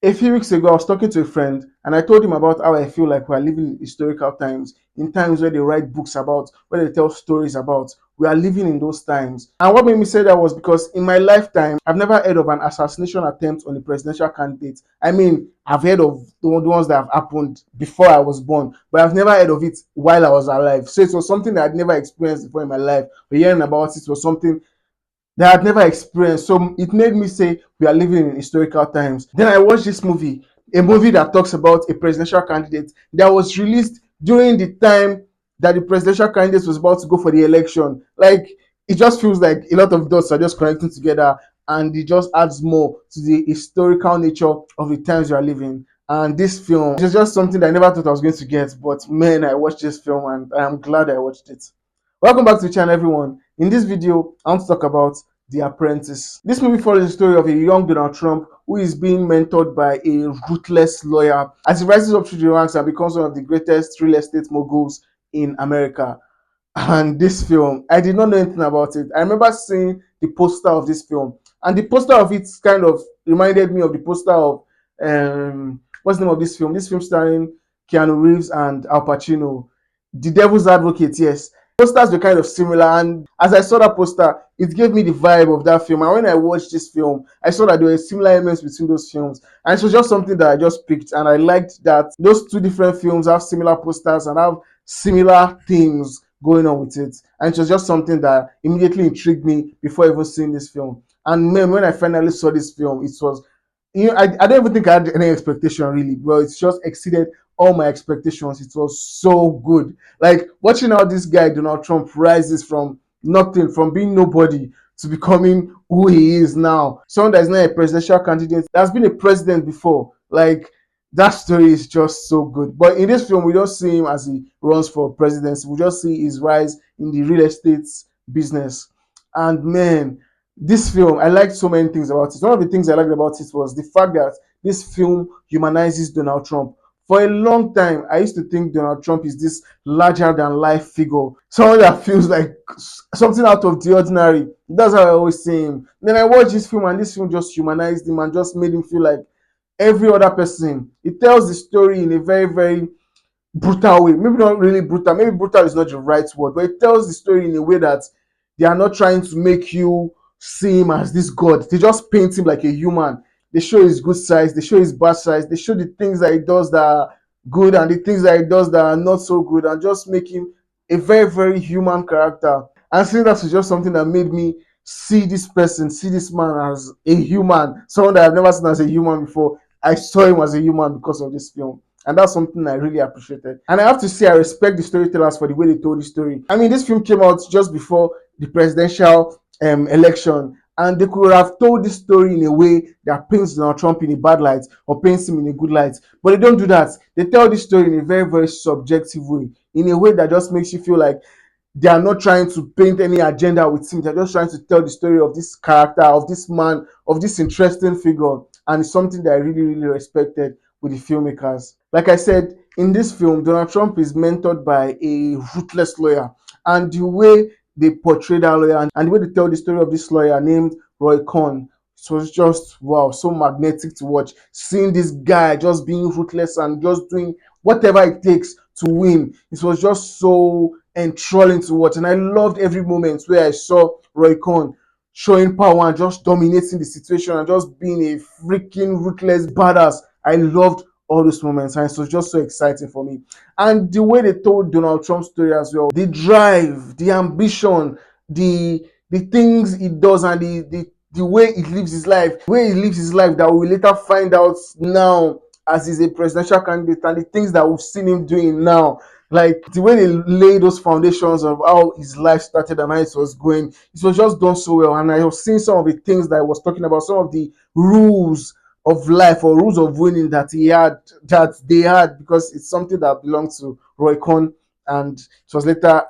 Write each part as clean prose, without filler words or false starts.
A few weeks ago, I was talking to a friend and I told him about how I feel like we are living in historical times, in times where they write books about, where they tell stories about. We are living in those times. And what made me say that was because in my lifetime, I've never heard of an assassination attempt on a presidential candidate. I mean, I've heard of the ones that have happened before I was born, but I've never heard of it while I was alive. So it was something that I'd never experienced before in my life. But hearing about it was something that I'd never experienced. So it made me say we are living in historical times. Then I watched this movie, a movie that talks about a presidential candidate that was released during the time that the presidential candidate was about to go for the election. Like it just feels like a lot of dots are just connecting together, and it just adds more to the historical nature of the times we are living. And this film is just something that I never thought I was going to get, but man, I watched this film and I'm glad I watched it. Welcome back to the channel, everyone. In this video, I want to talk about The Apprentice. This movie follows the story of a young Donald Trump who is being mentored by a ruthless lawyer as he rises up through the ranks and becomes one of the greatest real estate moguls in America. And this film, I did not know anything about it. I remember seeing the poster of this film, and the poster of it kind of reminded me of the poster of what's the name of this film? This film starring Keanu Reeves and Al Pacino, The Devil's Advocate. Yes, posters were kind of similar, and as I saw that poster, it gave me the vibe of that film. And when I watched this film, I saw that there were similar elements between those films, and it was just something that I just picked, and I liked that those two different films have similar posters and have similar themes going on with it. And it was just something that immediately intrigued me before even seeing this film. And man, when I finally saw this film, it was, I don't even think I had any expectation really. Well, it's just exceeded all my expectations. It was so good. Like watching how this guy Donald Trump rises from nothing, from being nobody to becoming who he is now. Someone that is not a presidential candidate, that's been a president before. Like that story is just so good. But in this film, we don't see him as he runs for presidency. We just see his rise in the real estate business. And man, this film, I liked so many things about it. One of the things I liked about it was the fact that this film humanizes Donald Trump. For a long time, I used to think Donald Trump is this larger than life figure, someone that feels like something out of the ordinary. That's how I always see him. Then I watched this film, and this film just humanized him and just made him feel like every other person. It tells the story in a very, very brutal way. Maybe not really brutal. Maybe brutal is not the right word, but it tells the story in a way that they are not trying to make you see him as this god. They just paint him like a human. They show his good sides, they show his bad sides, they show the things that he does that are good and the things that he does that are not so good, and just make him a very, very human character. And seeing that was just something that made me see this person, see this man as a human, someone that I've never seen as a human before. I saw him as a human because of this film. And that's something I really appreciated. And I have to say, I respect the storytellers for the way they told the story. I mean, this film came out just before the presidential election, and they could have told this story in a way that paints Donald Trump in a bad light or paints him in a good light. But they don't do that. They tell this story in a very, very subjective way, in a way that just makes you feel like they are not trying to paint any agenda with him. They're just trying to tell the story of this character, of this man, of this interesting figure. And it's something that I really, really respected with the filmmakers. Like I said, in this film, Donald Trump is mentored by a ruthless lawyer. And the way they portray that lawyer and the way they tell the story of this lawyer named Cohn, it was just wow, so magnetic to watch. Seeing this guy just being ruthless and just doing whatever it takes to win. It was just so enthralling to watch. And I loved every moment where I saw Cohn showing power and just dominating the situation and just being a freaking ruthless badass. I loved all those moments, and it was just so exciting for me. And the way they told Donald Trump's story as well, the drive, the ambition, the things he does, and the way he lives his life, that we later find out now as he's a presidential candidate, and the things that we've seen him doing now, like the way they lay those foundations of how his life started and how it was going, it was just done so well. And I was seeing some of the things that I was talking about, some of the rules of life or rules of winning that they had, because it's something that belonged to Roy Cohn and it was later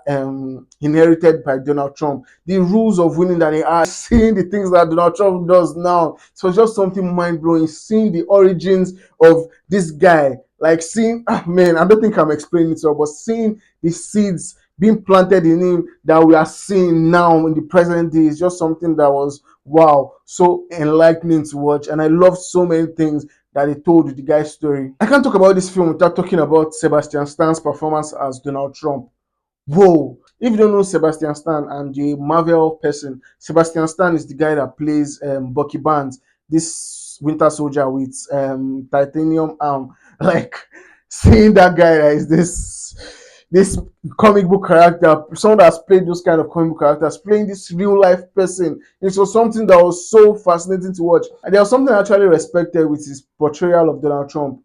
inherited by Donald Trump. The rules of winning that they are, seeing the things that Donald Trump does now, it was just something mind blowing. Seeing the origins of this guy, like seeing, man, I don't think I'm explaining it all, but seeing the seeds being planted in him that we are seeing now in the present day is just something that was wow, so enlightening to watch. And I loved so many things that they told with the guy's story. I can't talk about this film without talking about Sebastian Stan's performance as Donald Trump. Whoa! If you don't know Sebastian Stan and the Marvel person, Sebastian Stan is the guy that plays Bucky Barnes, this Winter Soldier with titanium arm. Like seeing that guy that is this comic book character, someone that's played those kind of comic book characters, playing this real life person. It was something that was so fascinating to watch. And there was something I actually respected with his portrayal of Donald Trump.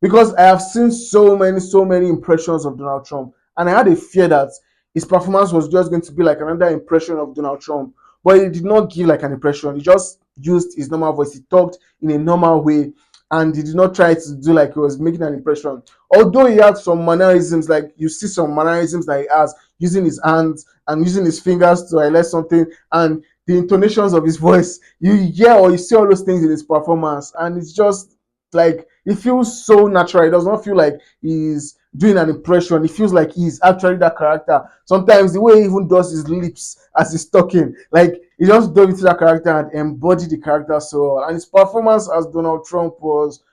Because I have seen so many impressions of Donald Trump. And I had a fear that his performance was just going to be like another impression of Donald Trump. But he did not give like an impression. He just used his normal voice. He talked in a normal way, and he did not try to do like he was making an impression. Although he had some mannerisms, like you see some mannerisms that he has, using his hands and using his fingers to highlight something, and the intonations of his voice, you hear or you see all those things in his performance, and it's just like it feels so natural. It does not feel like he's doing an impression. It feels like he's actually that character. Sometimes the way he even does his lips as he's talking, like he just dove into that character and embodied the character so well. And his performance as Donald Trump was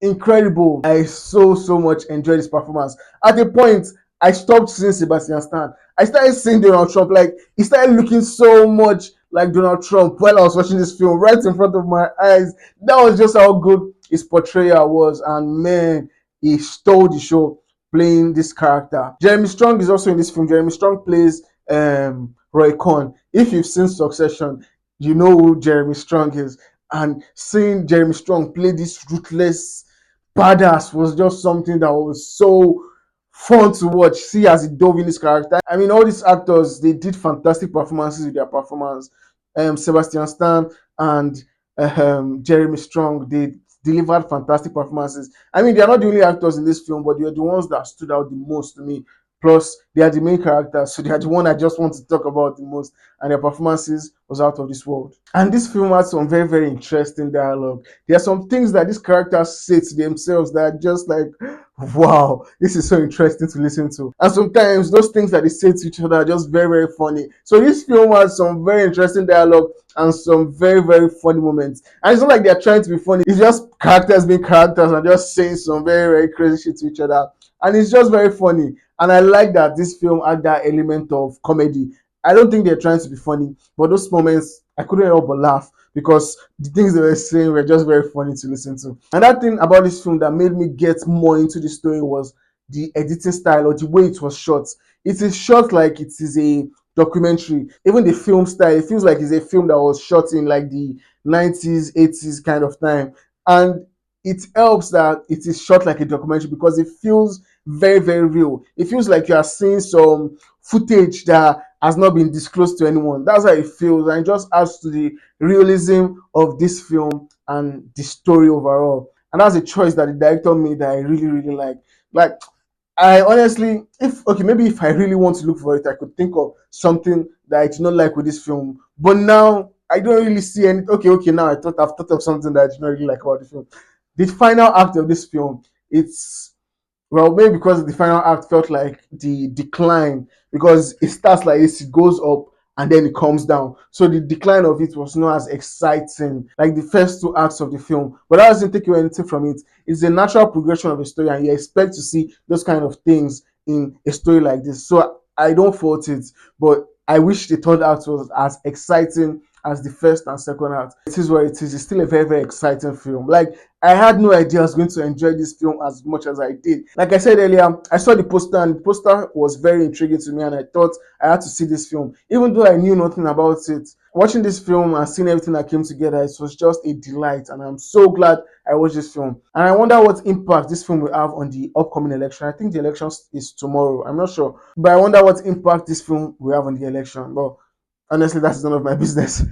incredible. I so much enjoyed his performance. At a point, I stopped seeing Sebastian Stan. I started seeing Donald Trump. Like he started looking so much like Donald Trump while I was watching this film right in front of my eyes. That was just how good his portrayal was, and man, he stole the show playing this character. Jeremy Strong is also in this film. Jeremy Strong plays Roy Cohn. If you've seen Succession, you know who Jeremy Strong is. And seeing Jeremy Strong play this ruthless badass was just something that was so fun to watch. See as he dove in his character. I mean, all these actors, they did fantastic performances with their performance. Sebastian Stan and Jeremy Strong, they delivered fantastic performances. I mean, they are not the only actors in this film, but they are the ones that stood out the most to me. Plus, they are the main characters, so they are the one I just want to talk about the most, and their performances was out of this world. And this film had some very interesting dialogue. There are some things that these characters say to themselves that are just like, wow, this is so interesting to listen to. And sometimes those things that they say to each other are just very funny. So this film has some very interesting dialogue and some very funny moments. And it's not like they're trying to be funny. It's just characters being characters and just saying some very crazy shit to each other. And it's just very funny. And I like that this film had that element of comedy. I don't think they're trying to be funny, but those moments I couldn't help but laugh because the things they were saying were just very funny to listen to. And that thing about this film that made me get more into the story was the editing style or the way it was shot. It is shot like it is a documentary. Even the film style, it feels like it's a film that was shot in like the 90s, 80s kind of time. And it helps that it is shot like a documentary because it feels very real. It feels like you are seeing some footage that has not been disclosed to anyone. That's how it feels, and it just adds to the realism of this film and the story overall. And that's a choice that the director made that I really like. Like I honestly, if okay, maybe if I really want to look for it, I could think of something that I did not like with this film. But now I don't really see any. Okay, now I've thought of something that I did not really like about the film. The final act of this film, it's well, maybe because the final act felt like the decline because it starts like this, it goes up and then it comes down. So the decline of it was not as exciting like the first two acts of the film. But that doesn't take away anything from it. It's a natural progression of a story, and you expect to see those kind of things in a story like this. So I don't fault it, but I wish the third act was as exciting as the first and second act. It is what it is. It's still a very exciting film. Like I had no idea I was going to enjoy this film as much as I did. Like I said earlier, I saw the poster and the poster was very intriguing to me, and I thought I had to see this film. Even though I knew nothing about it, watching this film and seeing everything that came together, it was just a delight, and I'm so glad I watched this film. And I wonder what impact this film will have on the upcoming election. I think the election is tomorrow. I'm not sure. But I wonder what impact this film will have on the election. But honestly, that's none of my business.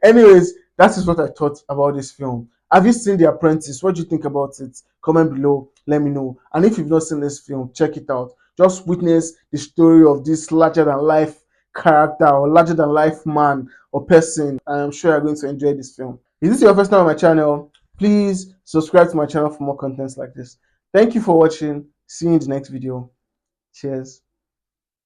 Anyways, that is what I thought about this film. Have you seen The Apprentice? What do you think about it? Comment below, let me know. And if you've not seen this film, check it out. Just witness the story of this larger than life character or larger than life man or person. I am sure you're going to enjoy this film. Is this your first time on my channel? Please subscribe to my channel for more contents like this. Thank you for watching. See you in the next video. Cheers.